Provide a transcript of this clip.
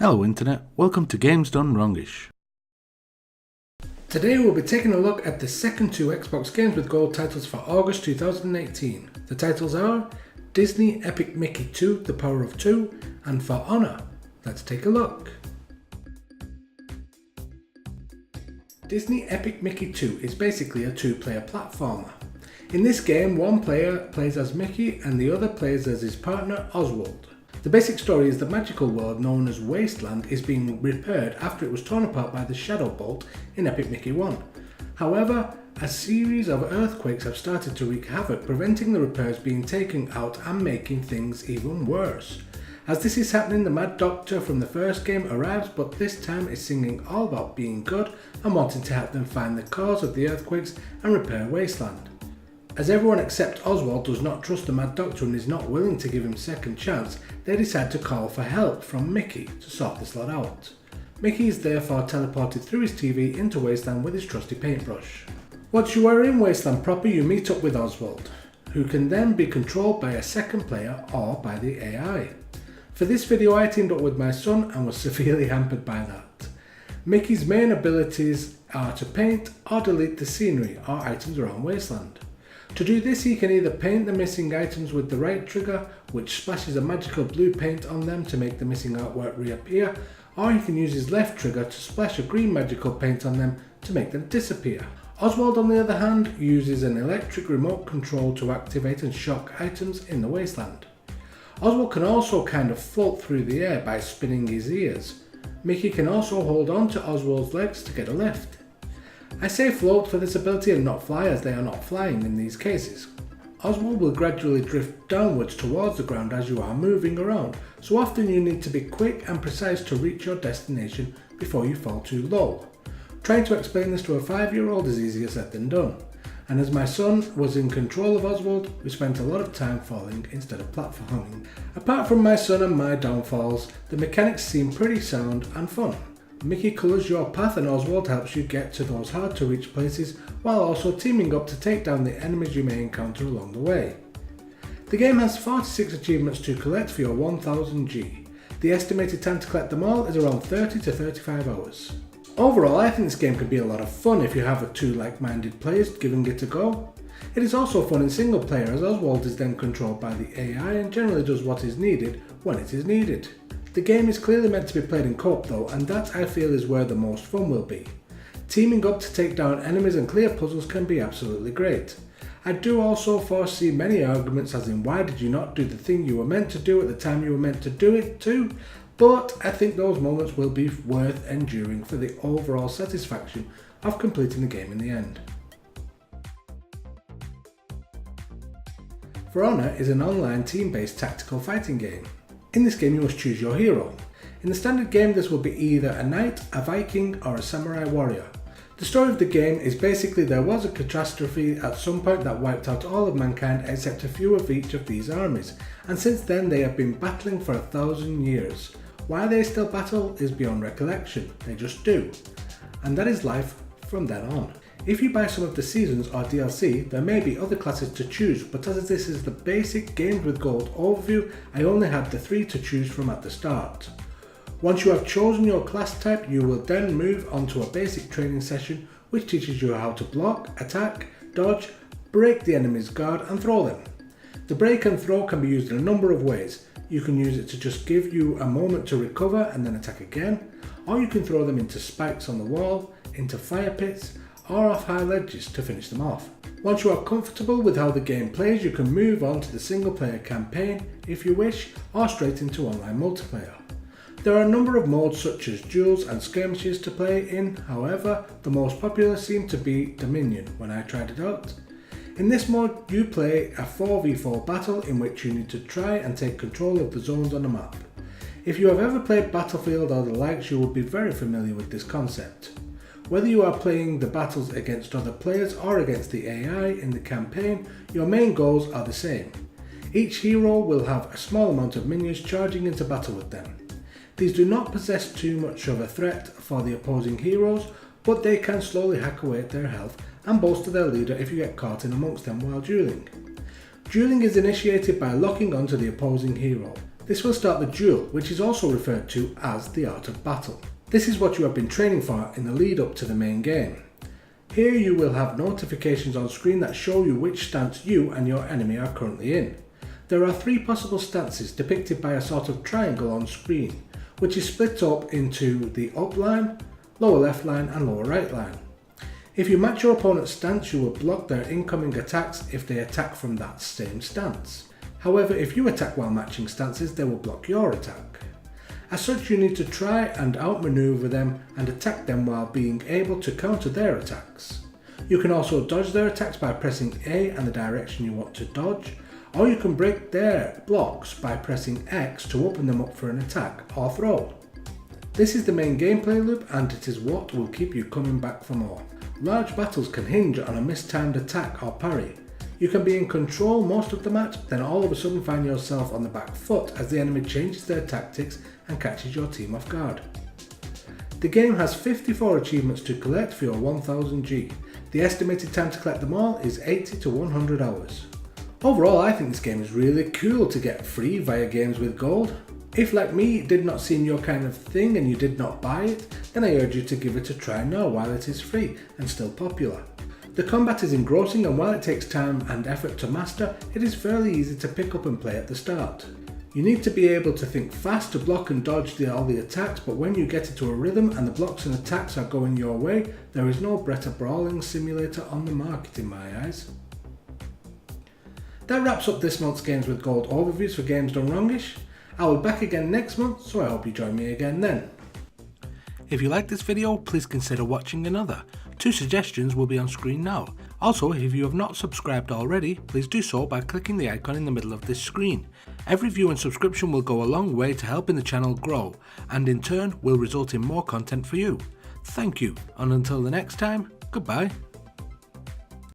Hello Internet, welcome to Games Done Wrongish. Today we'll be taking a look at the second two Xbox Games with Gold titles for August 2018. The titles are Disney Epic Mickey 2, The Power of Two, and For Honor. Let's take a look. Disney Epic Mickey 2 is basically a two-player platformer. In this game, one player plays as Mickey and the other plays as his partner Oswald. The basic story is the magical world known as Wasteland is being repaired after it was torn apart by the Shadow Bolt in Epic Mickey 1. However, a series of earthquakes have started to wreak havoc, preventing the repairs being taken out and making things even worse. As this is happening, the Mad Doctor from the first game arrives, but this time is singing all about being good and wanting to help them find the cause of the earthquakes and repair Wasteland. As everyone except Oswald does not trust the Mad Doctor and is not willing to give him a second chance, they decide to call for help from Mickey to sort this lot out. Mickey is therefore teleported through his TV into Wasteland with his trusty paintbrush. Once you are in Wasteland proper, you meet up with Oswald, who can then be controlled by a second player or by the AI. For this video I teamed up with my son and was severely hampered by that. Mickey's main abilities are to paint or delete the scenery or items around Wasteland. To do this, he can either paint the missing items with the right trigger, which splashes a magical blue paint on them to make the missing artwork reappear, or he can use his left trigger to splash a green magical paint on them to make them disappear. Oswald, on the other hand, uses an electric remote control to activate and shock items in the Wasteland. Oswald can also kind of float through the air by spinning his ears. Mickey can also hold on to Oswald's legs to get a lift. I say float for this ability and not fly, as they are not flying in these cases. Oswald will gradually drift downwards towards the ground as you are moving around, so often you need to be quick and precise to reach your destination before you fall too low. Trying to explain this to a 5-year-old is easier said than done, and as my son was in control of Oswald, we spent a lot of time falling instead of platforming. Apart from my son and my downfalls, the mechanics seem pretty sound and fun. Mickey colours your path and Oswald helps you get to those hard to reach places while also teaming up to take down the enemies you may encounter along the way. The game has 46 achievements to collect for your 1000 G. The estimated time to collect them all is around 30 to 35 hours. Overall, I think this game could be a lot of fun if you have two like-minded players giving it a go. It is also fun in single player, as Oswald is then controlled by the AI and generally does what is needed when it is needed. The game is clearly meant to be played in co-op though, and that I feel is where the most fun will be. Teaming up to take down enemies and clear puzzles can be absolutely great. I do also foresee many arguments as in why did you not do the thing you were meant to do at the time you were meant to do it too, but I think those moments will be worth enduring for the overall satisfaction of completing the game in the end. For Honor is an online team-based tactical fighting game. In this game you must choose your hero. In the standard game this will be either a knight, a viking or a samurai warrior. The story of the game is basically there was a catastrophe at some point that wiped out all of mankind except a few of each of these armies, and since then they have been battling for 1,000 years. Why they still battle is beyond recollection, they just do. And that is life from then on. If you buy some of the seasons or DLC, there may be other classes to choose, but as this is the basic Games with Gold overview, I only had the 3 to choose from at the start. Once you have chosen your class type, you will then move on to a basic training session which teaches you how to block, attack, dodge, break the enemy's guard and throw them. The break and throw can be used in a number of ways. You can use it to just give you a moment to recover and then attack again, or you can throw them into spikes on the wall, into fire pits, or off high ledges to finish them off. Once you are comfortable with how the game plays, you can move on to the single player campaign if you wish, or straight into online multiplayer. There are a number of modes such as duels and skirmishes to play in, however, the most popular seemed to be Dominion when I tried it out. In this mode, you play a 4v4 battle in which you need to try and take control of the zones on the map. If you have ever played Battlefield or the likes, you will be very familiar with this concept. Whether you are playing the battles against other players or against the AI in the campaign, your main goals are the same. Each hero will have a small amount of minions charging into battle with them. These do not possess too much of a threat for the opposing heroes, but they can slowly hack away at their health and bolster their leader if you get caught in amongst them while dueling. Dueling is initiated by locking onto the opposing hero. This will start the duel, which is also referred to as the art of battle. This is what you have been training for in the lead up to the main game. Here you will have notifications on screen that show you which stance you and your enemy are currently in. There are 3 possible stances depicted by a sort of triangle on screen, which is split up into the up line, lower left line and lower right line. If you match your opponent's stance, you will block their incoming attacks if they attack from that same stance. However, if you attack while matching stances, they will block your attack. As such, you need to try and outmaneuver them and attack them while being able to counter their attacks. You can also dodge their attacks by pressing A and the direction you want to dodge, or you can break their blocks by pressing X to open them up for an attack or throw. This is the main gameplay loop, and it is what will keep you coming back for more. Large battles can hinge on a mistimed attack or parry. You can be in control most of the match, then all of a sudden find yourself on the back foot as the enemy changes their tactics and catches your team off guard. The game has 54 achievements to collect for your 1000G. The estimated time to collect them all is 80 to 100 hours. Overall, I think this game is really cool to get free via Games with Gold. If, like me, it did not seem your kind of thing and you did not buy it, then I urge you to give it a try now while it is free and still popular. The combat is engrossing, and while it takes time and effort to master, it is fairly easy to pick up and play at the start. You need to be able to think fast to block and dodge all the attacks, but when you get into a rhythm and the blocks and attacks are going your way, there is no better brawling simulator on the market in my eyes. That wraps up this month's Games with Gold overviews for Games Done Wrongish. I will be back again next month, so I hope you join me again then. If you like this video, please consider watching another. 2 suggestions will be on screen now. Also, if you have not subscribed already, please do so by clicking the icon in the middle of this screen. Every view and subscription will go a long way to helping the channel grow, and in turn will result in more content for you. Thank you, and until the next time, goodbye.